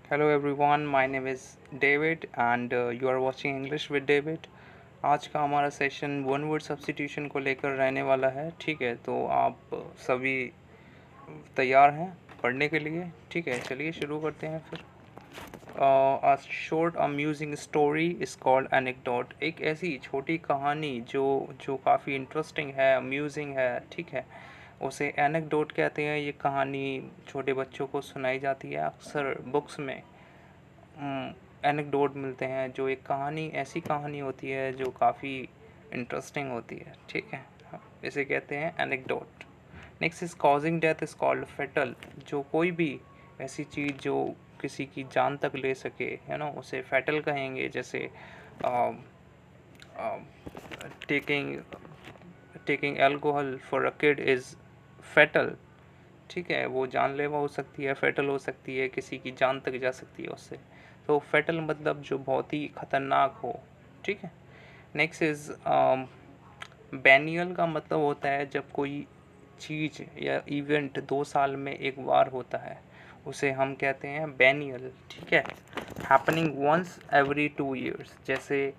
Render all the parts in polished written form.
Hello everyone, my name is David and you are watching English with David। आज का हमारा session one word substitution को लेकर रहने वाला है। ठीक है, तो आप सभी तैयार हैं पढ़ने के लिए? ठीक है, चलिए शुरू करते हैं फिर। A short amusing story is called anecdote। एक ऐसी छोटी कहानी जो जो काफ़ी इंटरेस्टिंग है, अम्यूजिंग है, ठीक है, उसे एनेक्डोट कहते हैं। ये कहानी छोटे बच्चों को सुनाई जाती है। अक्सर बुक्स में एनेक्डोट मिलते हैं, जो एक कहानी ऐसी कहानी होती है जो काफ़ी इंटरेस्टिंग होती है। ठीक है, इसे कहते हैं anecdote. Next is causing death is called fatal. जो कोई भी ऐसी चीज़ जो किसी की जान तक ले सके, है ना, उसे फेटल कहेंगे। जैसे taking taking alcohol for a kid is fatal. ठीक है, वो जानलेवा हो सकती है, फेटल हो सकती है, किसी की जान तक जा सकती है उससे। तो फेटल मतलब जो बहुत ही ख़तरनाक हो। ठीक है, नेक्स्ट इज़ बैनियल का मतलब होता है जब कोई चीज़ या इवेंट 2 साल में एक बार होता है, उसे हम कहते हैं बैनियल। ठीक है, हैपनिंग वंस एवरी 2 years। जैसे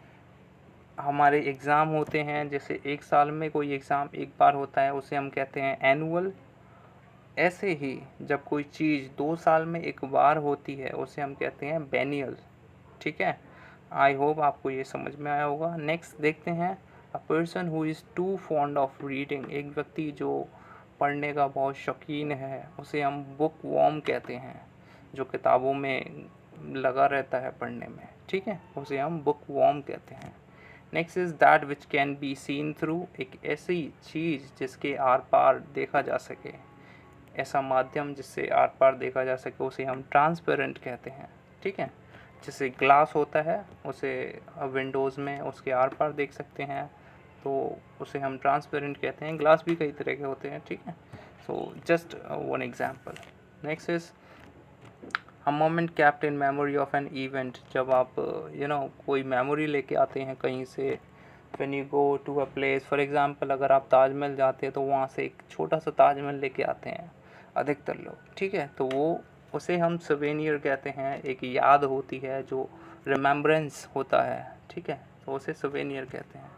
हमारे एग्ज़ाम होते हैं, जैसे 1 साल में कोई एग्ज़ाम एक बार होता है, उसे हम कहते हैं एनुअल। ऐसे ही जब कोई चीज़ 2 साल में एक बार होती है, उसे हम कहते हैं बेनियल। ठीक है, आई होप आपको ये समझ में आया होगा। नेक्स्ट देखते हैं, a person who is too fond of reading. एक व्यक्ति जो पढ़ने का बहुत शौकीन है, उसे हम बुक वॉर्म कहते हैं। जो किताबों में लगा रहता है पढ़ने में, ठीक है, उसे हम बुक वॉर्म कहते हैं। Next is that which can be seen through. एक ऐसी चीज़ जिसके आर पार देखा जा सके, ऐसा माध्यम जिससे आर पार देखा जा सके, उसे हम ट्रांसपेरेंट कहते हैं। ठीक है, जैसे ग्लास होता है, उसे विंडोज़ में उसके आर पार देख सकते हैं, तो उसे हम ट्रांसपेरेंट कहते हैं। ग्लास भी कई तरह के होते हैं। ठीक है, so just one example. Next is a moment kept in memory of an event. जब आप कोई मेमोरी लेके आते हैं कहीं से, when you go to a place, for example अगर आप ताजमहल जाते हैं तो वहाँ से एक छोटा सा ताजमहल लेके आते हैं अधिकतर लोग। ठीक है, तो वो उसे हम सवेनियर कहते हैं। एक याद होती है, जो रिमेम्बरेंस होता है। ठीक है, तो उसे सवेनियर कहते हैं।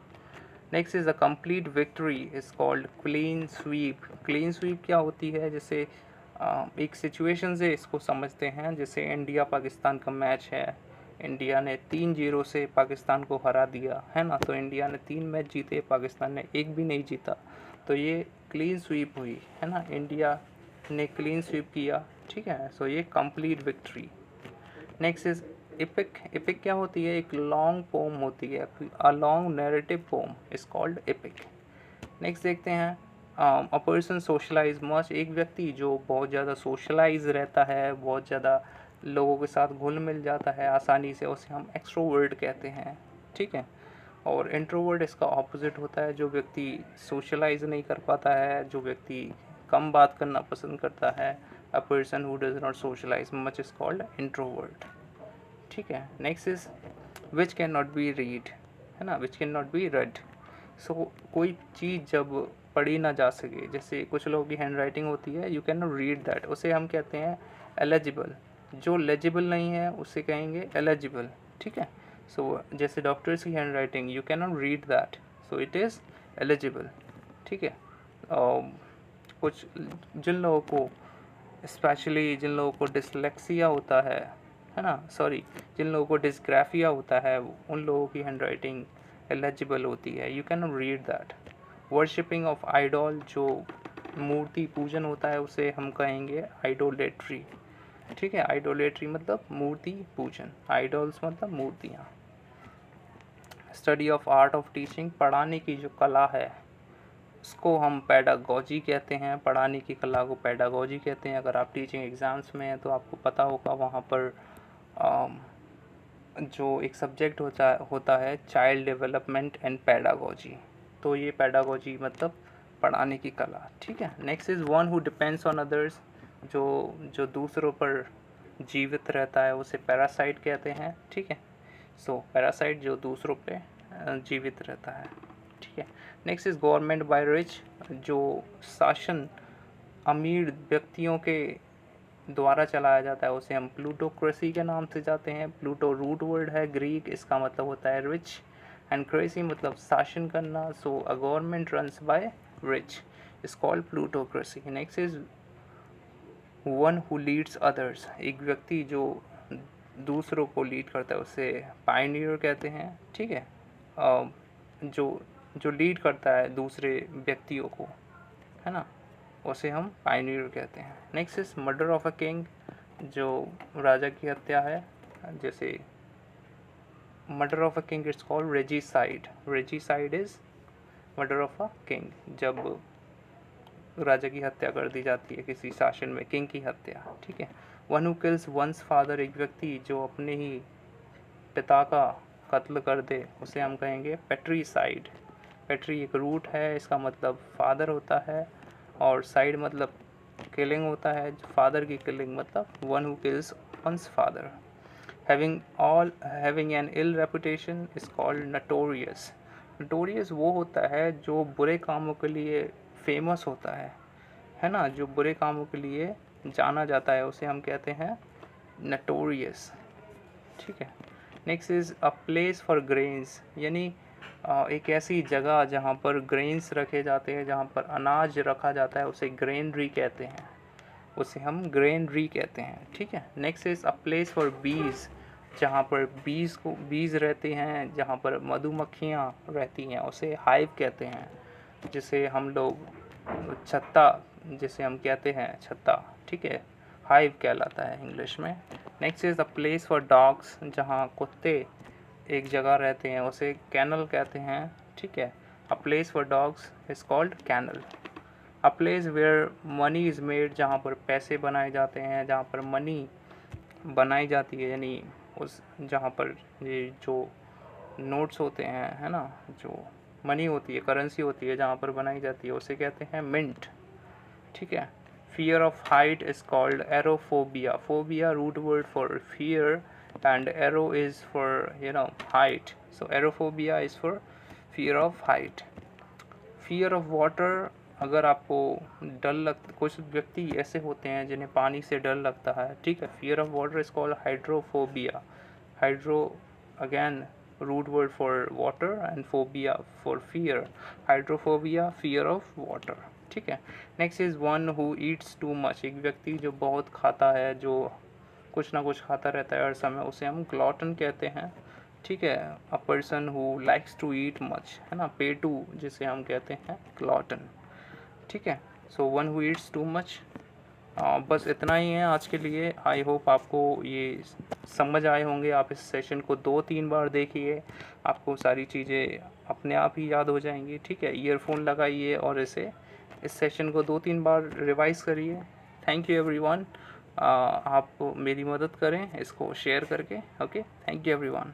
Next is a complete victory is called clean sweep. Clean sweep क्या होती है? जैसे एक सिचुएशन से इसको समझते हैं, जैसे इंडिया पाकिस्तान का मैच है, इंडिया ने 3-0 से पाकिस्तान को हरा दिया, है ना। तो इंडिया ने 3 मैच जीते, पाकिस्तान ने एक भी नहीं जीता, तो ये क्लीन स्वीप हुई, है ना। इंडिया ने क्लीन स्वीप किया। ठीक है, सो ये complete victory. Next is epic. Epic क्या होती है? एक लॉन्ग पोम होती है, a long narrative poem is called epic. Next देखते हैं, अ पर्सन सोशलाइज मच। एक व्यक्ति जो बहुत ज़्यादा सोशलाइज रहता है, बहुत ज़्यादा लोगों के साथ घुल मिल जाता है आसानी से, उसे हम एक्सट्रोवर्ट कहते हैं। ठीक है, और इंट्रोवर्ट इसका ऑपोजिट होता है, जो व्यक्ति सोशलाइज नहीं कर पाता है, जो व्यक्ति कम बात करना पसंद करता है। A person who does not socialize much is called introvert. ठीक है, next is which can not be read, है ना, which can not be red. So कोई चीज़ जब पढ़ी ना जा सके, जैसे कुछ लोगों की हैंड राइटिंग होती है, you can not read that, उसे हम कहते हैं एलिजिबल। जो लेजिबल नहीं है उसे कहेंगे एलिजिबल। ठीक है, सो जैसे डॉक्टर्स की hand writing, you can not read that, so it is eligible. ठीक है, कुछ जिन लोगों को, स्पेशली जिन लोगों को डिसलेक्सिया होता है ना, सॉरी, जिन लोगों को डिस्ग्राफिया होता है, उन लोगों की हैंड राइटिंग एलिजिबल होती है, you can not read that. Worshipping of idol, जो मूर्ति पूजन होता है, उसे हम कहेंगे आइडोलेट्री। ठीक है, आइडोलेट्री मतलब मूर्ति पूजन, आइडॉल्स मतलब मूर्तियाँ। Study of art of teaching, पढ़ाने की जो कला है उसको हम पैडागॉजी कहते हैं। पढ़ाने की कला को पैडागॉजी कहते हैं। अगर आप टीचिंग एग्ज़ाम्स में हैं तो आपको पता होगा, वहाँ पर जो एक सब्जेक्ट होता है चाइल्ड डेवलपमेंट एंड पैडागॉजी, तो ये पैडागॉजी मतलब पढ़ाने की कला। ठीक है, next is one who depends on others. जो जो दूसरों पर जीवित रहता है उसे पैरासाइट कहते हैं। ठीक है, सो पैरासाइट जो दूसरों पे जीवित रहता है। ठीक है, next is government by rich. जो शासन अमीर व्यक्तियों के द्वारा चलाया जाता है उसे हम प्लूटोक्रेसी के नाम से जाते हैं। प्लूटो रूट वर्ड है ग्रीक, इसका मतलब होता है रिच, एंड क्रेसी मतलब शासन करना। So a government runs by rich is called plutocracy. Next is one who leads others, एक व्यक्ति जो दूसरों को लीड करता है उसे पायनियर कहते हैं। ठीक है, जो जो लीड करता है दूसरे व्यक्तियों को, है ना, उसे हम पायनियर कहते हैं। Next is murder of a king, जो राजा की हत्या है। जैसे murder of a king it's called regicide. Regicide is murder of a king, जब राजा की हत्या कर दी जाती है किसी शासन में, किंग की हत्या। ठीक है, one who kills one's father, एक व्यक्ति जो अपने ही पिता का कत्ल कर दे उसे हम कहेंगे पेट्रीसाइड। पेट्री एक रूट है, इसका मतलब फादर होता है, और साइड मतलब किलिंग होता है। फादर की किलिंग मतलब one who kills one's father. Having an ill reputation is called notorious. Notorious वो होता है जो बुरे कामों के लिए फेमस होता है ना, जो बुरे कामों के लिए जाना जाता है उसे हम कहते हैं नटोरियस। ठीक है, next is a place for grains, यानी एक ऐसी जगह जहाँ पर ग्रेन्स रखे जाते हैं, जहाँ पर अनाज रखा जाता है उसे ग्रेनरी कहते हैं, उसे हम ग्रेनरी कहते हैं। ठीक है, next is a place for बीज, जहाँ पर बीज रहते हैं, जहाँ पर मधुमक्खियाँ रहती हैं उसे हाइव कहते हैं, जिसे हम लोग छत्ता, जिसे हम कहते हैं छत्ता। ठीक है, हाइव कहलाता है इंग्लिश में। Next is a place for dogs, जहाँ कुत्ते एक जगह रहते हैं उसे कैनल कहते हैं। ठीक है, a place for dogs is called kennel. A place where money is made, जहाँ पर पैसे बनाए जाते हैं, जहाँ पर मनी बनाई जाती है, यानी उस जहाँ पर ये जो नोट्स होते हैं, है ना, जो मनी होती है, करेंसी होती है, जहाँ पर बनाई जाती है उसे कहते हैं मिंट। ठीक है, fear of height is called aerophobia. Phobia root word for fear and aero is for height, so aerophobia is for fear of height. Fear of water, अगर आपको डर लग, कुछ व्यक्ति ऐसे होते हैं जिन्हें पानी से डर लगता है। ठीक है, fear of water is called hydrophobia. Hydro again root word for water and phobia for fear. Hydrophobia fear of water. ठीक है, next is one who eats too much, एक व्यक्ति जो बहुत खाता है, जो कुछ ना कुछ खाता रहता है हर समय, उसे हम ग्लॉटन कहते हैं। ठीक है, a person who likes to eat much, है ना, पेटू जिसे हम कहते हैं ग्लॉटन। ठीक है, so one who eats too much. बस इतना ही है आज के लिए। आई होप आपको ये समझ आए होंगे। आप इस सेशन को 2-3 बार देखिए, आपको सारी चीज़ें अपने आप ही याद हो जाएंगी। ठीक है, ईयरफोन लगाइए और इस सेशन को 2-3 बार रिवाइज करिए। Thank you everyone. आप मेरी मदद करें इसको शेयर करके। Okay, thank you everyone.